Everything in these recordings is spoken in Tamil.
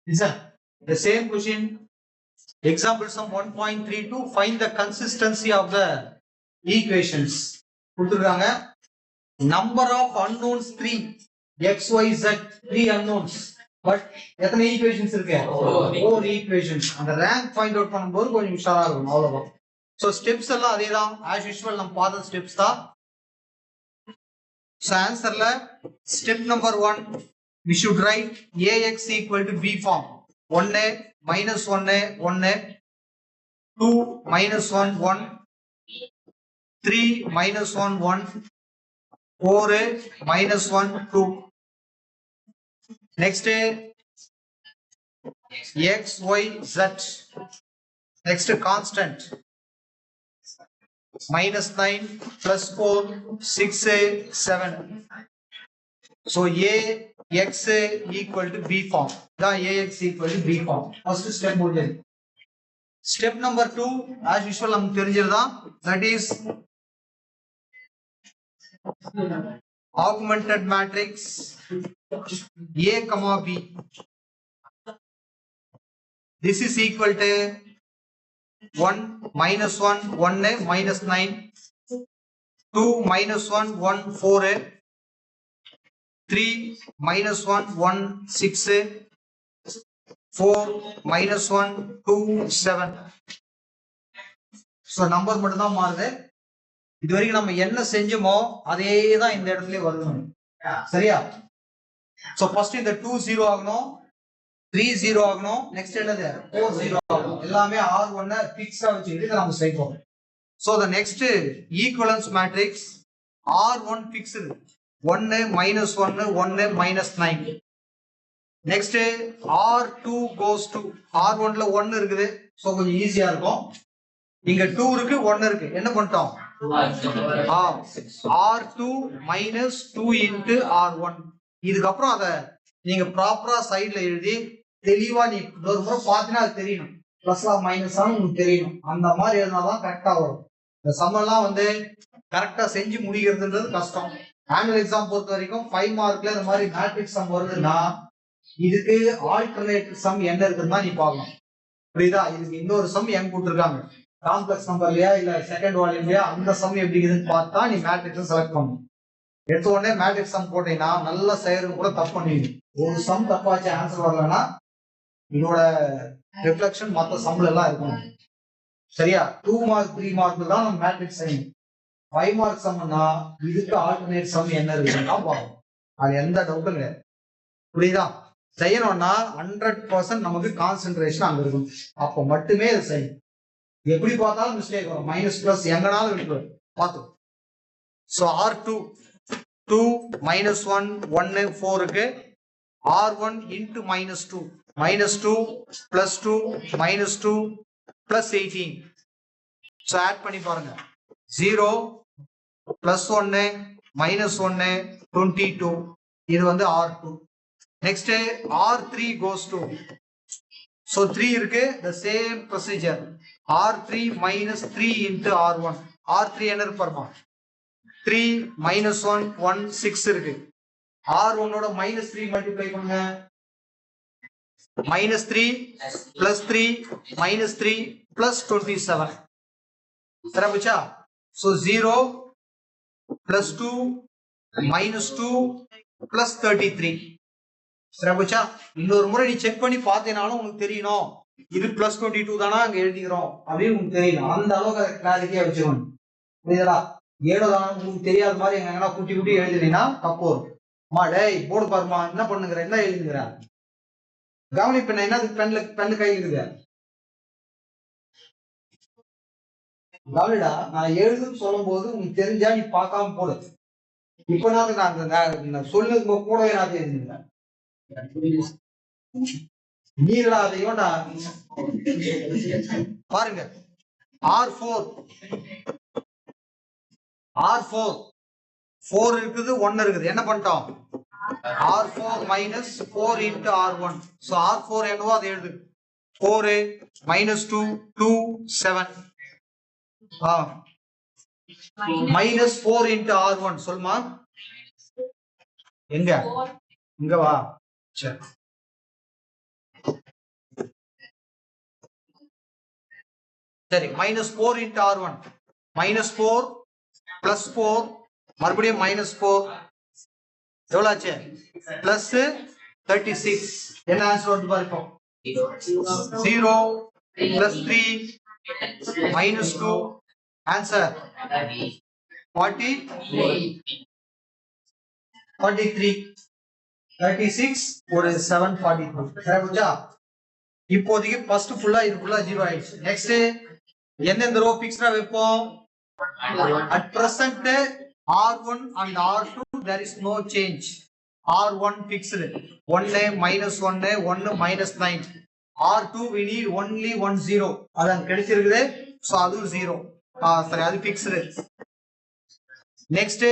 Listen, the same question. Example sum 1.32. Find the consistency of the equations. கொடுத்துருக்காங்க. Number of unknowns 3. X, Y, Z 3 unknowns. But எத்தனை equations இருக்கு? 4 equations. அந்த rank find out பண்ணும்போது கொஞ்சம் உஷாரா இருக்கும். அவ்வளவுதான். So steps எல்லாம் அதேதான். As usual நம்ம பார்த்த steps தான். So answerல step number 1 we should write AX equal to B form. 1 minus 1 1 2 minus 1 1 3 minus 1 1 4 minus 1 2. Next X Y Z. Next constant minus 9 plus 4 6 7. So AX equal to B form. The AX equal to B form. First step முடிஞ்சது. Step number 2 as usual நமக்கு தெரிஞ்சதுதான். That is augmented matrix A comma B. This is equal to 1 minus 1 1 minus 9 2 minus 1 1 4 3 minus 1 1 6 4 minus 1 2 7. So number மட்டும் தான் மாறுது. இதுவரைக்கும் நம்ம என்ன செஞ்சோமோ அதே தான் இந்த இடத்துல வருது. சரியா? So first இந்த 2 0 ஆகணும், 3 0 ஆகணும், நெக்ஸ்ட் என்னது 4 0 ஆகணும். எல்லாமே R1 ஃபிக்ஸா வச்சுக்கிட்டு நம்ம செய்வோம். So the next equivalence matrix R1 fixed 1 minus 1 1 minus 9. Next R2 goes to R1 ல 1 இருக்குது. So கொஞ்சம் ஈஸியா இருக்கும். இங்க 2 இருக்கு 1 இருக்கு. என்ன பண்ணிட்டோம்? R2 minus 2 into R1. இதுக்கப்புறம் அத நீங்க ப்ராப்பரா சைடுல எழுதி தெளிவா நீ ஒரு முறை பார்த்தீங்கன்னா அது தெரியணும். பிளஸ்ஸா மைனஸா உங்களுக்கு தெரியணும். அந்த மாதிரி எழுதினாதான் கரெக்டா வரும். இந்த சம் எல்லாம் வந்து கரெக்டா செஞ்சு முடிக்கிறதுன்றது கஷ்டம். ஆனுவல் எக்ஸாம் பொறுத்த வரைக்கும் 5 மார்க்ல இந்த மாதிரி மேட்ரிக்ஸ் சம் வருதுன்னா இதுக்கு ஆல்டர்னேட் சம் என்ன இருக்குன்னு நீ பார்க்கணும். புரியுதா? இதுக்கு இன்னொரு சம் எங்க கொடுத்துருக்காங்க, காம்ப்ளெக்ஸ் நம்பர்லயா இல்ல செகண்ட் வால்யூம்லயா, அந்த சம் எப்படி இருக்குதுன்னு பார்த்தா நீ மேட்ரிக்ஸ் செலக்ட் பண்ணணும். எடுத்த உடனே மேட்ரிக்ஸ் சம் போட்டீங்கன்னா நல்ல செயலும் கூட தப்பு பண்ணுவீங்க. ஒரு சம் தப்பாச்சு ஆன்சர் வரலன்னா இதோட ரிஃப்ளெக்ஷன் மற்ற சம்ல எல்லாம் இருக்கும். சரியா? 2 மார்க் 3 மார்க் தான் நம்ம மேட்ரிக்ஸ் செய்யணும். 5 மார்க் சம்னா இதுக்கு ஆல்டர்னேட் சம் என்ன இருக்குன்னா பார்க்கணும். அது எந்த டவுட்டும் கிடையாது. புரியுதா? செய்யணும்னா 100% நமக்கு கான்சென்ட்ரேஷன் அங்க இருக்கும். அப்போ மட்டுமே இதை செய்யணும். எப்படி பார்த்தாலும் மிஸ்டேக் வரும். மைனஸ் பிளஸ் எங்கனாலும் விட்டு பார்த்தோம். ஸோ R2 2 minus 1 1 4 இருக்கு. R1 into minus 2 plus 2 minus 2 plus 18. So add பண்ணி பாருங்க. 0 plus 1 minus 1 22. இது வந்து R2. Next R3 goes to, so 3 இருக்கு, the same procedure. R3 minus 3 into R1. R3 என்ன இருப்பாருமா? 3 minus 1 1 6 இருக்கு. R1 ஓட minus 3 multiply பண்ணுங்க. minus 3 plus 3 minus 3 plus 27. சரி Bucha? So 0 plus 2 minus 2 plus 33. சரியா? இன்னொரு முறை நீ செக் பண்ணி பார்த்தேனாலும் உனக்கு தெரியணும் இது பிளஸ் 22 தானா அங்க எழுதிக்கிறோம் அப்படின்னு உனக்கு தெரியணும். அந்த அளவுக்கு கிளாரிட்டியா வச்சுக்கணும். புரியுதா? ஏழோ தானே உங்களுக்கு தெரியாத மாதிரி எங்கன்னா குட்டி குட்டி எழுதினீங்கன்னா தப்பு வரும். அம்மா டேய் போர்டு பாருமா, என்ன பண்ணுங்கிற, என்ன எழுதுங்கிற, கவனிப்பெண்ண என்ன பெண்ணு கை இருக்குது கவனிடா. நான் எழுதுன்னு சொல்லும் போது உனக்கு தெரிஞ்சா நீ பார்க்காம போடு. இப்ப நான் சொல்லுங்க கூட நான் எழுதுங்க நீங்களா அதையோடா பாருங்க. R4 4 இருக்குது 1 இருக்குது. என்ன பண்ணிட்டோம்? R4 minus 4 into R1. So R4 என்னவோ அதை எழுது. 4 minus 2 2 7. மைனஸ் 4 இன்டு R1 சொல்லுமா எங்க இங்க வா சரி சரி minus 4 into R1 minus 4 plus 4 மறுபடியும் மைனஸ் 4 எவ்வளவு ஆச்சு பிளஸ் 36 என்ன ஆன்சர் வந்து பாருங்க 0 plus 3 minus 2 answer 40 43 36 ஒரு 743 சரியா இப்போதைக்கு ஃபர்ஸ்ட் ஃபுல்லா இது ஃபுல்லா 0 ஆயிடுச்சு நெக்ஸ்ட் எந்தெந்த ரோ ஃபிக்ஸ்டா வைப்போம் at present R1 and R2 there is no change R1 fixed 1 minus 1 1 minus 9 R2 we need only 1 0 அதான் கிடைச்சிருக்குது சோ அது 0 சரி அது fixed next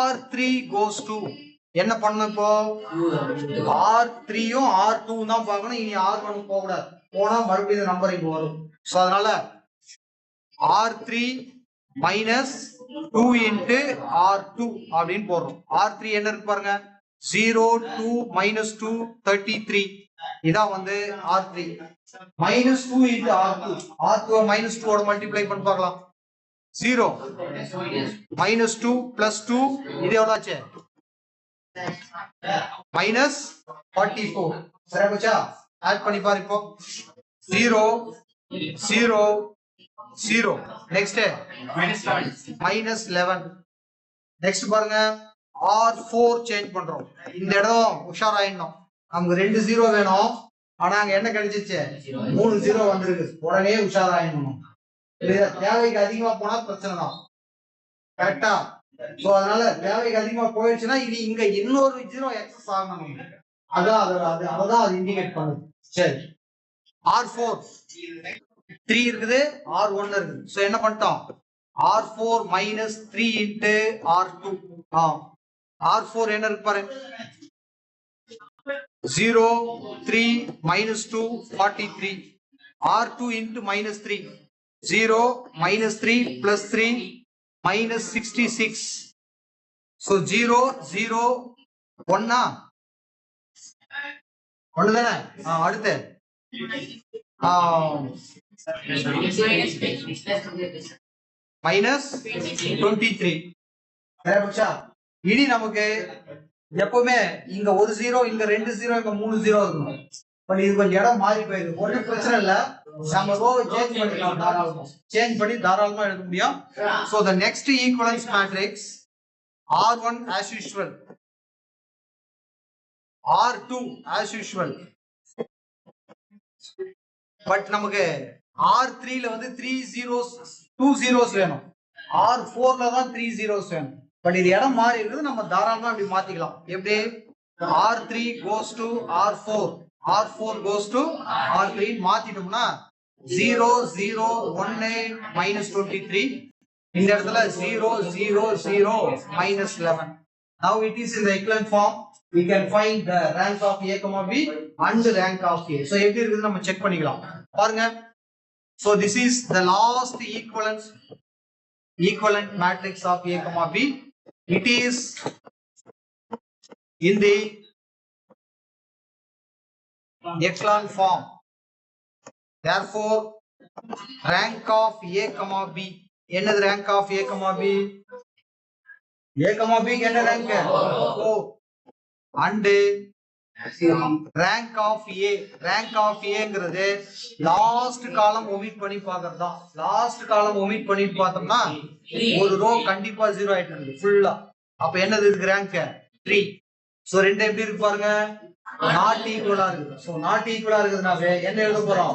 R3 goes to என்ன பண்ணனும் இப்போ R3 யும் R2 தான் பார்க்கணும் இனி R1 போக கூடாது போனா மறுபடியும் இந்த நம்பர் இங்க வரும் சோ அதனால R3 minus 2 into R2 அப்படின்னு போடுறோம் R3 என்ன இருக்கு பாருங்க 0 2 minus 2 33 இதான் வந்து R3 minus 2 into R2 R2 minus 2 ஓட மல்டிப்ளை பண்ணி பார்க்கலாம் 0 minus 2 plus 2 இது எவ்வளவு ஆச்சு minus 44 சரியா போச்சா ஆட் பண்ணி பாரு இப்போ 0 0 0 நெக்ஸ்ட் minus 11 நெக்ஸ்ட் பாருங்க R4 சேஞ்ச் பண்றோம் இந்த இடம் உஷாராயிடணும் நமக்கு 2 0 வேணும் ஆனா அங்க என்ன கிடைச்சிச்சு 3 0 வந்திருக்கு உடனே உஷாராயிடணும் தேவைக்கு அதிகமா போனா பிரச்சனை தான் கரெக்டா சோ அதனால தேவைக்கு அதிகமா போயிடுச்சுன்னா இது இங்க இன்னொரு 0 எக்ஸஸ் ஆகணும் அதான் அது இண்டிகேட் பண்ணுது சரி R4 3 இருக்குது R1 இருக்குது சோ என்ன பண்ணிட்டோம் R4 minus 3 into R2 R4 என்ன இருக்கு பாரு 0 3 minus 2 43 R2 into minus 3 0 minus 3 plus 3 minus 66 so 0 0 1 ஒண்ணு தானே அடுத்து minus 23 இனி நமக்கு எப்பவுமே இங்க ஒரு 0 இங்க 2 0 இங்க 3 0 இருக்கும் பட் இது கொஞ்சம் இடம் மாறி போயிருக்கு ஒன்றும் பிரச்சனை இல்ல நம்ம ரோவை சேஞ்ச் பண்ணிக்கலாம் தாராளமா சேஞ்ச் பண்ணி தாராளமா எழுத முடியும் so the next equivalence matrix R1 as usual R2 as usual but நமக்கு R3 ல வந்து 3 zeros 2 zeros வேணும் R4 ல தான் 3 zeros வேணும் பட் இது இடம் மாறி இருக்குது நம்ம தாராளமா இப்படி மாத்திக்கலாம் எப்படி R3 goes to R4 R4 goes to R3 மாத்திட்டோம்னா 0 0 1 minus 23 இந்த இடத்துல 0 0 0 minus 11 now it is in the equivalent form we can find the rank of A, B and the rank of A so எப்படி இருக்குது நம்ம செக் பண்ணிக்கலாம் பாருங்க so this is the last equivalent matrix of A, B it is in the echelon form therefore rank of A, B என்னது rank of A, B A, B என்ன rank 4 and rank of A ங்கிறது லாஸ்ட் காலம் ஒமிட் பண்ணி பார்க்கறதுதான் லாஸ்ட் காலம் ஒமிட் பண்ணி பார்த்தோம்னா ஒரு ரோ கண்டிப்பா 0 ஆயிட்டு இருக்கு ஃபுல்லா அப்ப என்னது இதுக்கு ரேங்க் 3 சோ ரெண்டு எப்படி இருக்கு பாருங்க நாட் ஈக்குவலா இருக்கு சோ நாட் ஈக்குவலா இருக்குதுனாவே என்ன எழுத போறோம்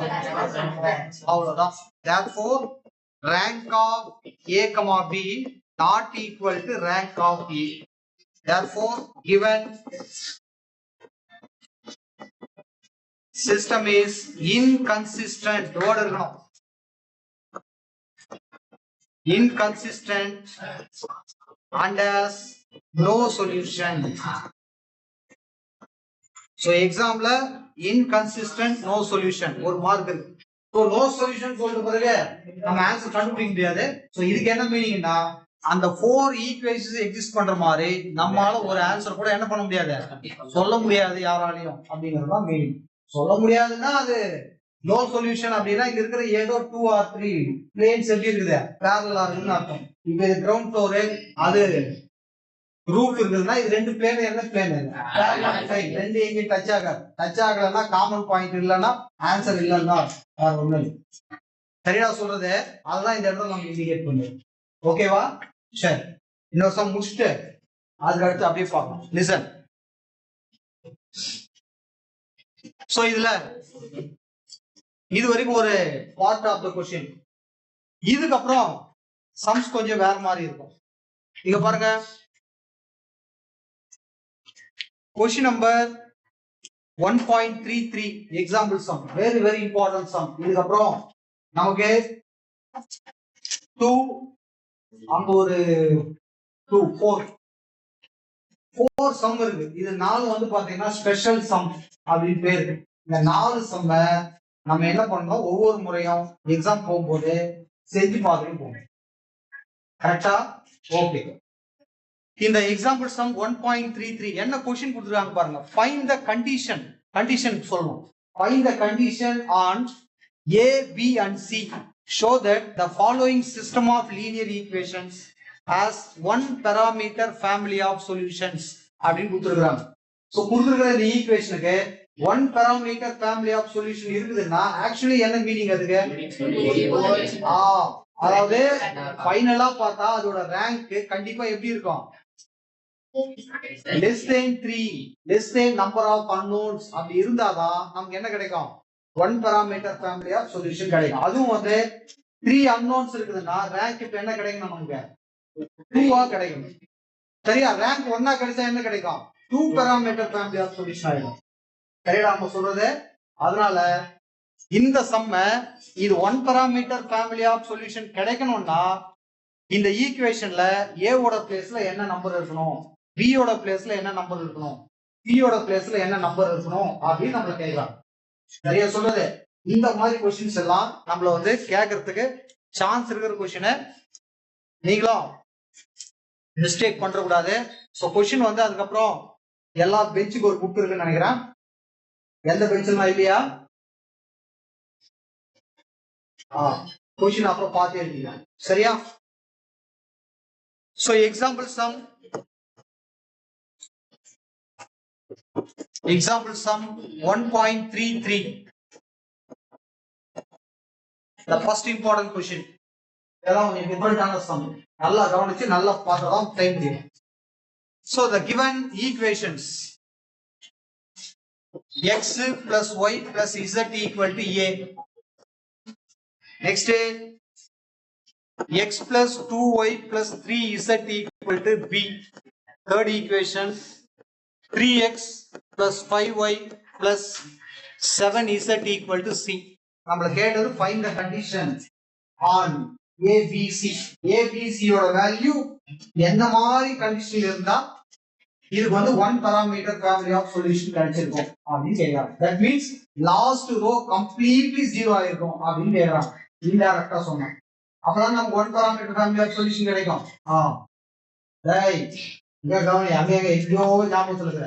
அவ்வளவுதான் therefore rank of A, B not equal to rank of A therefore given system is inconsistent word இருக்கணும் inconsistent and has no solution so example inconsistent no solution ஒரு மார்க் இருக்கு ஸோ நோ சொல்யூஷன் சொல்ற பிறகு நம்ம ஆன்சர் கண்டுபிடிக்க முடியாது. ஸோ இதுக்கு என்ன மீனிங்னா அந்த 4 ஈக்குவேஷன்ஸ் எக்ஸிஸ்ட் பண்ற மாதிரி நம்மளால ஒரு ஆன்சர் கூட என்ன பண்ண முடியாது, சொல்ல முடியாது யாராலையும் அப்படிங்கிறது தான் மீனிங். சொல்ல முடியாதுன்னா அது நோ சொல்யூஷன் அப்படின்னா இங்க இருக்கிற ஏதோ 2 or 3 பிளேன்ஸ் எப்படி இருக்குது பேரலா இருக்குன்னு அர்த்தம். இப்ப இது கிரவுண்ட் ஃப்ளோர், அது ரூஃப் இருக்குதுன்னா இது 2 பிளேன் என்ன பிளேன் ரெண்டு எங்கேயும் டச் ஆகலன்னா காமன் பாயிண்ட் இல்லைன்னா ஆன்சர் இல்லைன்னா வேற ஒண்ணு இல்லை. சரியா சொல்றது அதெல்லாம் இந்த இடத்துல நம்ம இண்டிகேட் பண்ணுவோம். ஓகேவா? சரி, இன்னொரு சம் முடிச்சுட்டு அதுக்கு அடுத்து அப்படியே பார்க்கலாம். லிசன். சோ இதுல இது வரைக்கும் ஒரு பார்ட் ஆஃப் த கொஸ்டின். இதுக்கப்புறம் சம்ஸ் கொஞ்சம் வேற மாதிரி இருக்கும். இங்க பாருங்க, question number 1.33 example sum, very very important sum. இதுக்கப்புறம் நமக்கு 2 அங்க ஒரு 2 4 சம் இருக்கு. இது 4 வந்து பாத்தீங்கன்னா ஸ்பெஷல் சம் அப்படின்னு பேரு. இந்த 4 சம்ம நம்ம என்ன பண்ணோம், ஒவ்வொரு முறையும் எக்ஸாம் போகும்போது செஞ்சு பார்த்துட்டு போகணும். கரெக்டா? ஓகே. இந்த எக்ஸாம்பிள் சம் 1.33 என்ன கொஸ்டின் கொடுத்துருக்காங்க பாருங்க. ஃபைண்ட் த கண்டிஷன் சொல்லணும். Find the condition on A, B and C show that the following system of linear equations has one parameter family of solutions அப்படின்னு கொடுத்துருக்காங்க. ஸோ கொடுத்துருக்கிற இந்த ஈக்குவேஷனுக்கு one parameter family of solution இருக்குதுன்னா ஆக்சுவலி என்ன மீனிங் அதுக்கு? அதாவது ஃபைனலா பார்த்தா அதோட ரேங்க் கண்டிப்பா எப்படி இருக்கும்? less than 3, less than number of unknowns அப்படி இருந்தாதான் நமக்கு என்ன கிடைக்கும்? One parameter family of solution கிடைக்கும். அதுவும் வந்து 3 unknowns இருக்குதுன்னா ரேங்க் இப்ப என்ன கிடைக்கும்? நமக்கு 2 கிடைக்கும். சரியா? ரேங்க் 1 கிடைச்சா என்ன கிடைக்கும்? 2 பேராமீட்டர் ஃபேமிலி ஆஃப் சொல்யூஷன் ஆயிடும். சரியா நம்ம சொல்றது? அதனால இந்த சம்ம இது 1 பேராமீட்டர் ஃபேமிலி ஆஃப் சொல்யூஷன் கிடைக்கணும்னா இந்த ஈக்குவேஷன்ல A ஓட பிளேஸ்ல என்ன நம்பர் இருக்கணும், B ஓட பிளேஸ்ல என்ன நம்பர் இருக்கணும், C ஓட பிளேஸ்ல என்ன நம்பர் இருக்கணும் அப்படின்னு நம்மள கேட்கலாம். சரியா சொல்றது? இந்த மாதிரி கொஸ்டின்ஸ் எல்லாம் நம்மள வந்து கேட்கறதுக்கு சான்ஸ் இருக்கிற கொஸ்டினை நீங்களும் மிஸ்டேக் பண்ற கூடாது. ஸோ கொஸ்டின் வந்து அதுக்கப்புறம் எல்லா பெஞ்சுக்கு ஒரு புக் இருக்குன்னு நினைக்கிறேன். எந்த பெஞ்சுலாம் இல்லையா? கொஸ்டின் அப்புறம் பார்த்து எழுதிங்க. சரியா? So example sum 1.33. The first important question. இதெல்லாம் கொஞ்சம் டிஃபரெண்டான சம். நல்லா கவனிச்சு நல்லா பார்த்ததான் டைம் முடியும். So the given equations x plus y plus z equal to a. Next x plus 2y plus 3z equal to b. Third equation 3x plus 5y plus 7z equal to c. நம்மள கேட்டது find the condition on ABC. ABC யோட வேல்யூ எந்த மாதிரி கண்டிஷன் இருந்தா இதுக்கு வந்து 1 parameter family of solution கிடைச்சிருக்கும் அப்படின்னு கேக்குறாங்க. That means last row completely zero ஆயிருக்கும் அப்படின்னு கேக்குறாங்க. இன்டைரக்டா சொன்னா அப்பதான் நமக்கு 1 parameter family of solution கிடைக்கும். ரைட். இங்க கவனி, அங்க எங்கேயோ ஞாபகம் சொல்லுங்க.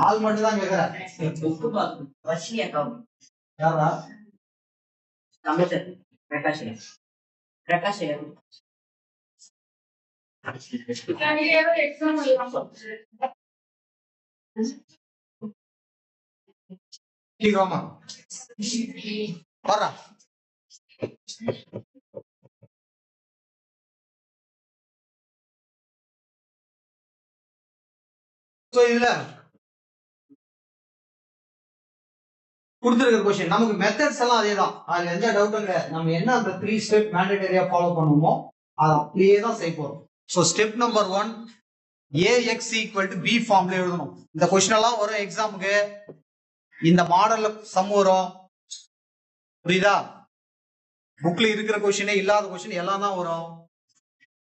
ஆள் மட்டும் தான் கேக்குறேன். யாரா? பிரகாஷ். சீக்கிரமா வரா. இதுல கொடுத்திருக்கிற क्वेश्चन நமக்கு மெத்தட்ஸ் எல்லாம் அதேதான். அதுல எந்த டவுட்டும் கிடையாது. நம்ம என்ன அந்த 3 ஸ்டெப் மேண்டேட்டரியா ஃபாலோ பண்ணுவோமோ அதை அப்படியே தான் செய்ய போறோம். So step number 1 ax = b ஃபார்ம்ல எழுதணும். இந்த क्वेश्चन எல்லாம் வரும் எக்ஸாமுக்கு. இந்த மாடல்ல சம் வரும். புரியுதா? புக்ல இருக்கிற क्वेश्चनே இல்லாத क्वेश्चन எல்லாம் தான் வரும்.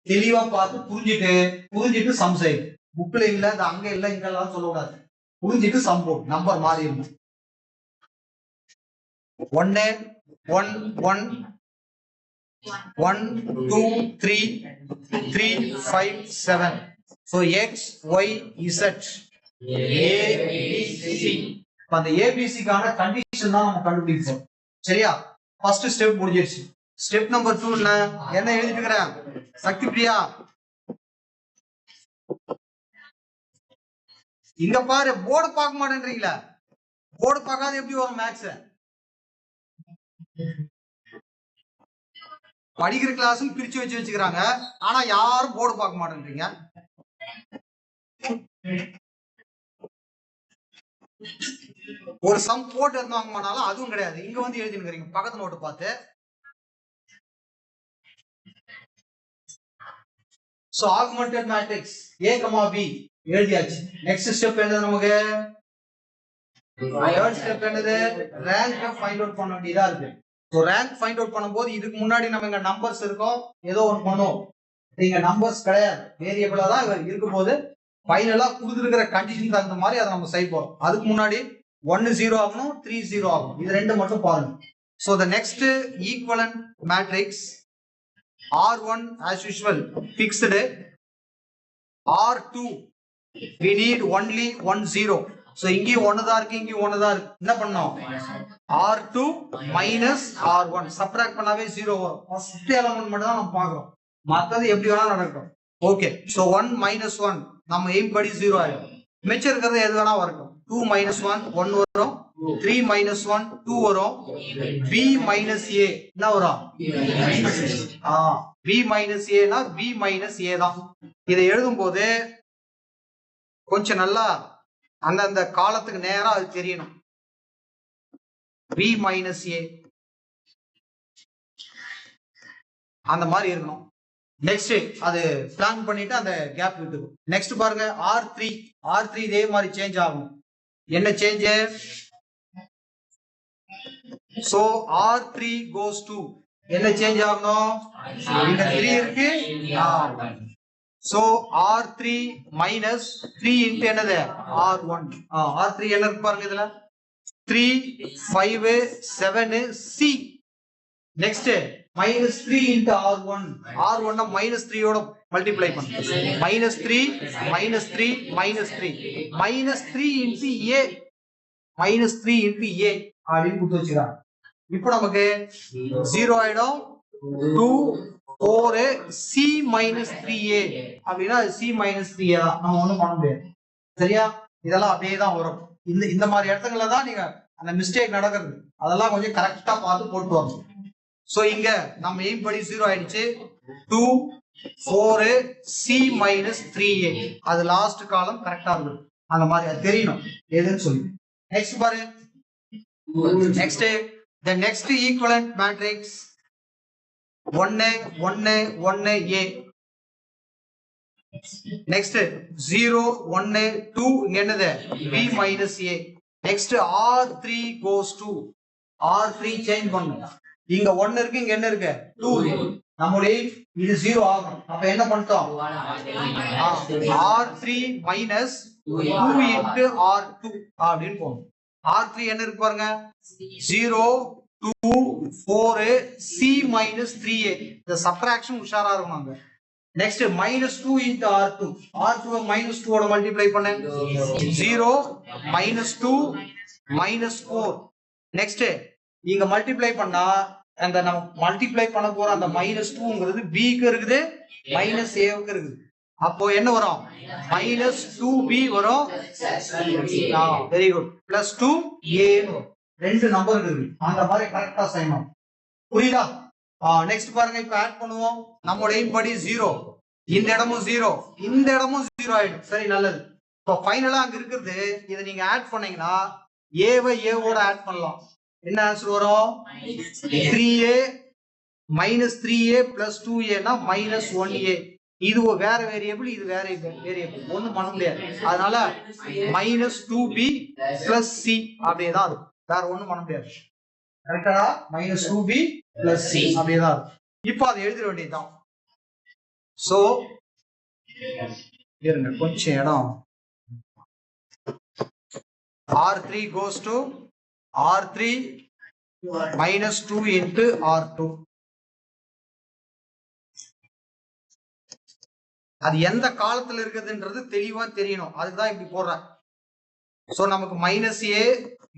தெளிவா பார்த்து புரிஞ்சிட்டு சம் செய்யணும். புக்ல இல்ல, அது அங்க இல்ல, இங்க எல்லாம் சொல்லக்கூடாது. புரிஞ்சிட்டு சம் போடும். நம்பர் மாறி இருக்கும். 1 1 1 1 2 3 3 5 7. So x y z a b c. அந்த ஏபிசிக்கான கண்டிஷன் தான் நம்ம கண்டுபிடிச்சோம். சரியா? ஃபர்ஸ்ட் ஸ்டெப் முடிஞ்சிருச்சு. ஸ்டெப் நம்பர் 2 என்ன எழுதிட்டு இருக்கறேன் சக்தி பிரியா? இங்க பாரு, போர்டு பார்க்க மாட்டேன்றீங்களா? போர்டு பார்க்காத எப்படி வரும் மேக்ஸ்? படிக்கிற கிளாஸ் பிரிச்சு வச்சுக்கிறாங்க, ஆனா யாரும் போர்டு பார்க்க மாட்டேன்றீங்க. ஒரு சம் போட்டு இருந்தாங்கனாலும் அதுவும் கிடையாது. இங்க வந்து எழுதினுக்கிறீங்க பக்கத்து நோட்டு பார்த்து. So augmented matrix A, B எழுதியாச்சு. நெக்ஸ்ட் ஸ்டெப் என்ன நமக்கு? தேர்ட் ஸ்டெப் என்னது? ரேங்க் ஃபைண்ட் அவுட் பண்ண வேண்டியதா இருக்கு. சோ ரேங்க் ஃபைண்ட் அவுட் பண்ணும்போது இதுக்கு முன்னாடி நம்ம இங்க நம்பர்ஸ் இருக்கும், ஏதோ ஒன்று பண்ணுவோம். இங்க நம்பர்ஸ் கிடையாது, வேரியபிளா தான் இருக்கும் போது ஃபைனலா கொடுத்துருக்கிற கண்டிஷன் தகுந்த மாதிரி அதை நம்ம செய்ய போறோம். அதுக்கு முன்னாடி 1 0 ஆகணும், 3 0 ஆகணும். இது ரெண்டு மட்டும் பாருங்க. So the next equivalent matrix R1 as usual fixed, R2 we need only 1 0. So இங்கே 1 தான் இருக்கு, இங்கே 1 தான் இருக்கு. என்ன பண்ணோம்? R2 minus R1 subtract பண்ணாவே 0 வரும். ஃபர்ஸ்ட் எலிமெண்ட் மட்டும் தான் நம்ம பார்க்கிறோம், மத்தது எப்படி வேணா நடக்கும். ஓகே, so 1 minus 1 நம்ம எய்ம் படி 0 ஆயிடும். மிச்சம் இருக்கிறது எது வேணா வரட்டும். 2 minus 1 1 வரும், 3 minus 1 2 வரும், b minus a என்ன வரும்? b minus a னா b minus a தான். இதை எழுதும் போது கொஞ்சம் நல்லா அந்த காலத்துக்கு நேரா அது தெரியணும். b minus a அந்த மாதிரி இருக்கணும். நெக்ஸ்ட் அது பிளான் பண்ணிட்டு அந்த கேப் விட்டுக்கும். நெக்ஸ்ட் பாருங்க R3 இதே மாதிரி சேஞ்ச் ஆகும். என்ன change? So R3 goes to என்ன சேஞ்ச் ஆகணும்? இங்க 3 இருக்கு. சோ R3 minus 3 into என்னது? R1. R3 என்ன இருக்கு பாருங்க, இதுல 3 5 7 C. Next minus 3 into R1. R1 minus 3 ஓட மல்டிப்ளை பண்ணு. minus 3 minus 3 minus 3 minus 3 into A, minus 3 into A அப்படின்னு கொடுத்து வச்சுக்கிறாங்க. இப்போ நமக்கு 0 ஆயிடும். 2 4 C minus 3A அப்படின்னா C minus 3A தான், நம்ம ஒண்ணும் பண்ண முடியாது. சரியா? இதெல்லாம் அப்படியே தான் வரும். இந்த மாதிரி இடத்துங்கள்ல தான் நீங்க அந்த மிஸ்டேக் நடக்கிறது, அதெல்லாம் கொஞ்சம் கரெக்டா பார்த்து போட்டு வரணும். சோ இங்க நம்ம எய்ம் படி 0 ஆயிடுச்சு. 2 4 C minus 3A, அது லாஸ்ட் காலம் கரெக்டா இருக்கும். அந்த மாதிரி அது தெரியணும் எதுன்னு சொல்லி. நெக்ஸ்ட் பாரு. Next the next equivalent matrix 1 1 1 A. Next 0 1 2 இங்க என்னது? B minus A. Next R3 goes to R3 change பண்ணணும். இங்க 1 இருக்கு, இங்க என்ன இருக்கு? 2 இருக்கு. நம்மளுடைய இது 0 ஆகும். அப்ப என்ன பண்ணிட்டோம்? R3 minus 2 into R2 அப்படின்னு போகும். R3 என்ன இருக்கு பாருங்க? 0 2 4 C minus 3A. இந்த சப்ட்ராக்ஷன் உஷாரா இருக்கும் அங்க. Next minus 2 into R2. R2 minus 2 ஓட மல்டிப்ளை பண்ணு. 0 minus 2 minus 4. நெக்ஸ்ட் இங்க மல்டிப்ளை பண்ணா அந்த நம்ம மல்டிப்ளை பண்ண போற அந்த -2ங்கிறது b க்கு இருக்குது, -a க்கு இருக்குது. அப்போ என்ன வரும்? -2b வரும். Very good. +2a வரும். ரெண்டு நம்பர் இருக்கு, அந்த மாதிரி கரெக்டா செய்யணும். புரியுதா? நெக்ஸ்ட் பாருங்க, இப்ப ஆட் பண்ணுவோம். நம்மளோட எய்ம் படி 0, இந்த இடமும் 0, இந்த இடமும் 0 ஆயிடும். சரி, நல்லது. இப்போ ஃபைனலா அங்க இருக்கிறது இதை நீங்க ஆட் பண்ணீங்கன்னா ஏவை ஏவோட ஆட் பண்ணலாம். என்ன ஆன்சர் வரும்? 3a minus 3a plus 2a னா -1a. இது வேற வேரியபிள், இது வேற வேரியபிள், ஒண்ணும் பண்ண முடியாது. அதனால -2b plus c அப்படியே தான் இருக்கும், வேற ஒண்ணும் பண்ண முடியாது. கரெக்டா? -2b plus c அப்படியே தான் இருக்கும். இப்போ அதை எழுதிட வேண்டியதுதான். சோ இருங்க, கொஞ்சம் இடம். R3 goes to R3 minus 2 into R2. அது எந்த காலத்துல இருக்குதுன்றது தெளிவா தெரியணும். அதுதான் இப்படி போடுறேன். சோ நமக்கு மைனஸ் ஏ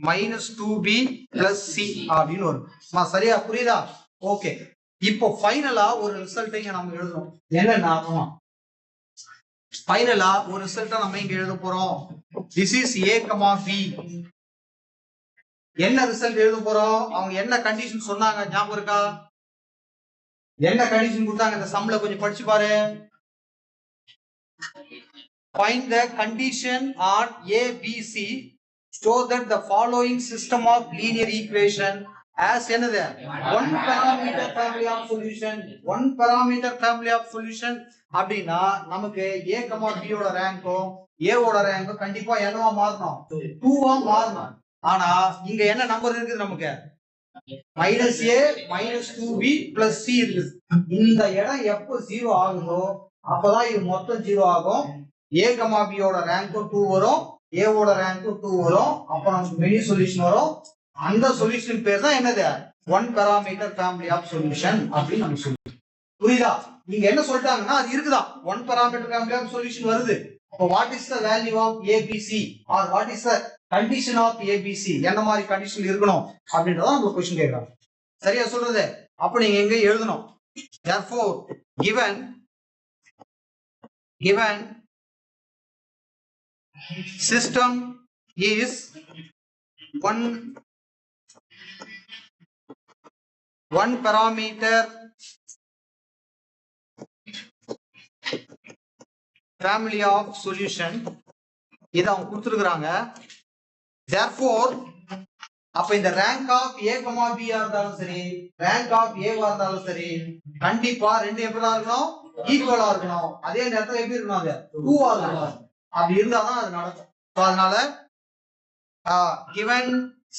மைனஸ் 2b பிளஸ் சி அப்படின்னு வரும். சரியா புரியுதா? ஓகே. இப்போ ஃபைனலா ஒரு ரிசல்ட் இங்க நம்ம எழுதணும். என்னன்னா ஃபைனலா ஒரு ரிசல்ட்டை நம்ம இங்க எழுத போறோம். This is a, b. என்ன ரிசல்ட் எழுத போறோம்? அவங்க என்ன கண்டிஷன் சொன்னாங்க ஞாபகம் இருக்கா? என்ன கண்டிஷன் கொடுத்தாங்க? இந்த சம்ல கொஞ்சம் படிச்சு பாரு. Find the condition on A, B, C. Show that the following system of linear equation as another one parameter family of solution. One parameter family of solution. அப்படின்னா நமக்கு A, B ஓட ரேங்கும் A ஓட ரேங்கும் கண்டிப்பா என்னவா மாறணும்? 2 மாறணும். ஆனா இங்க என்ன நம்பர் இருக்குது? நமக்கு மைனஸ் ஏ மைனஸ் 2b பிளஸ் சி இருக்குது. இந்த இடம் எப்போ 0 ஆகுதோ அப்பதான் இது மொத்தம் 0 ஆகும். A, B ஓட ரேங்க்கும் 2 வரும், A ஓட ரேங்க்கும் 2 வரும். அப்ப நமக்கு மெனி சொல்யூஷன் வரும். அந்த சொல்யூஷன் பேர் தான் என்னது? One parameter family of solution அப்படின்னு நம்ம சொல்லுவோம். புரியுதா? நீங்க என்ன சொல்லிட்டாங்கன்னா அது இருக்குதா? One parameter family of solution வருது. அப்ப what is the value of ABC or what is the condition of ABC? என்ன மாதிரி கண்டிஷன் இருக்கணும் அப்படின்றத நம்ம क्वेश्चन கேக்குறாங்க. சரியா சொல்றது? அப்ப நீங்க எங்க எழுதணும்? therefore given system is one parameter family of solution. இத அவங்க கொடுத்திருக்காங்க. therefore அப்ப இந்த ரேங்க் ஆஃப் A, B இருந்தாலும் சரி, ரேங்க் ஆஃப் A வா இருந்தாலும் சரி, கண்டிப்பா ரெண்டு எப்படிதான் இருக்கணும்? ஈக்குவலா இருக்கணும். அதே நேரத்துல எப்படி இருக்கணும்? அது 2 ஆ இருக்கணும். அப்படி இருந்தாதான் அது நடக்கும். அதனால given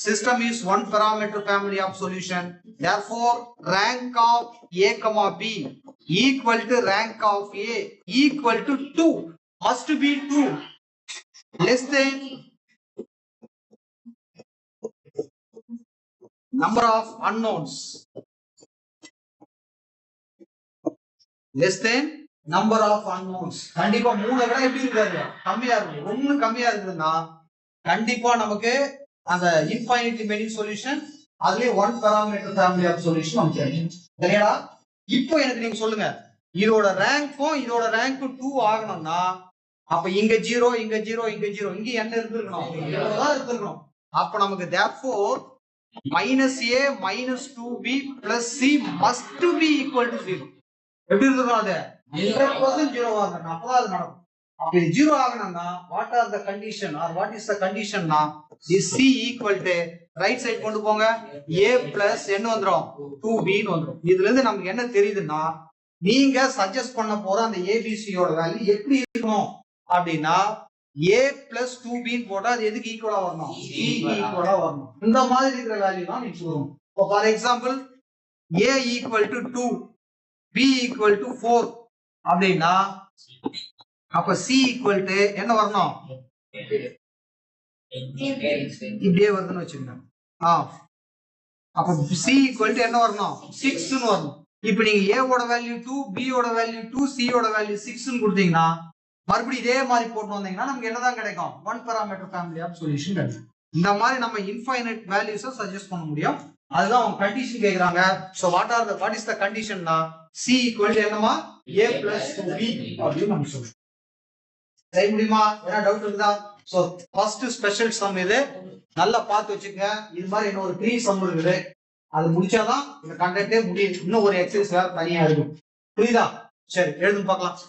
system is one parameter family of solution, therefore rank of A, B equal to rank of A equal to 2, must be 2, less than number of unknowns, less than number of unknowns. கண்டிப்பா 3 விட எப்படி இருக்காது? கம்மியா இருக்கு. 1 கம்மியா இருக்குதுன்னா கண்டிப்பா நமக்கு அந்த இன்ஃபைனிட்டி மெனி சொல்யூஷன் அதுலயே one parameter family of solution நமக்கு கிடைக்கும். சரியாடா? இப்போ எனக்கு நீங்க சொல்லுங்க, இதோட ரேங்க்கும் இதோட ரேங்க்கும் 2 ஆகணும்னா அப்ப இங்க 0 இங்க 0 இங்க 0 இங்க என்ன இருந்திருக்கணும்? 0 தான் இருந்திருக்கணும். அப்ப நமக்கு therefore minus a minus 2b plus c must be equal to 0. எப்படி இருக்கணும்? அது 100% 0 ஆகணும். அப்பதான் அது நடக்கும். அப்ப இது 0 ஆகணும்னா what are the condition or what is the condition னா is c equal to right side கொண்டு போங்க, a plus என்ன வந்துரும்? 2b ன்னு வந்துரும். இதுல இருந்து நமக்கு என்ன தெரியுதுன்னா நீங்க சஜஸ்ட் பண்ண போற அந்த ABC யோட வேல்யூ எப்படி இருக்கணும் அப்படின்னா a plus 2b ன்னு போட்டா அது எதுக்கு ஈக்குவலா வரணும்? c ஈக்குவலா வரணும். இந்த மாதிரி இருக்கிற வேல்யூ தான் நீங்க சொல்லணும். இப்போ for example a equal to 2, b equal to 4 அப்படின்னா அப்ப c equal to என்ன வரணும்? இப்படியே வருதுன்னு வச்சுக்கோங்க. அப்ப c equal to என்ன வரணும்? 6 ன்னு வரணும். இப்போ நீங்க a ஓட வேல்யூ 2, b ஓட வேல்யூ 2, c ஓட வேல்யூ 6 ன்னு கொடுத்தீங்கன்னா மறுபடியும் இதே மாதிரி போட்டு வந்தீங்கன்னா நமக்கு என்னதான் கிடைக்கும்? One parameter family of solution கிடைக்கும். இந்த மாதிரி நம்ம இன்ஃபைனைட் வேல்யூஸை சஜஸ்ட் பண்ண முடியும். அதுதான் அவங்க கண்டிஷன் கேக்குறாங்க. சோ வாட் இஸ் த கண்டிஷன்னா c equal to என்னமா? a plus 2b அப்படின்னு நம்ம சொல்றோம். சரி முடியுமா? என்ன டவுட் இருக்குதா? சோ ஃபர்ஸ்ட் ஸ்பெஷல் சம் இது நல்லா பார்த்து வச்சுங்க. இது மாதிரி இன்னொரு 3 சம் இருக்குது. அது முடிச்சாதான் இந்த கண்டென்ட்டே முடியும். இன்னும் ஒரு எக்ஸசைஸ் வேற தனியா இருக்கும். புரியுதா? சரி எழுதுன்னு பார்க்கலாம்.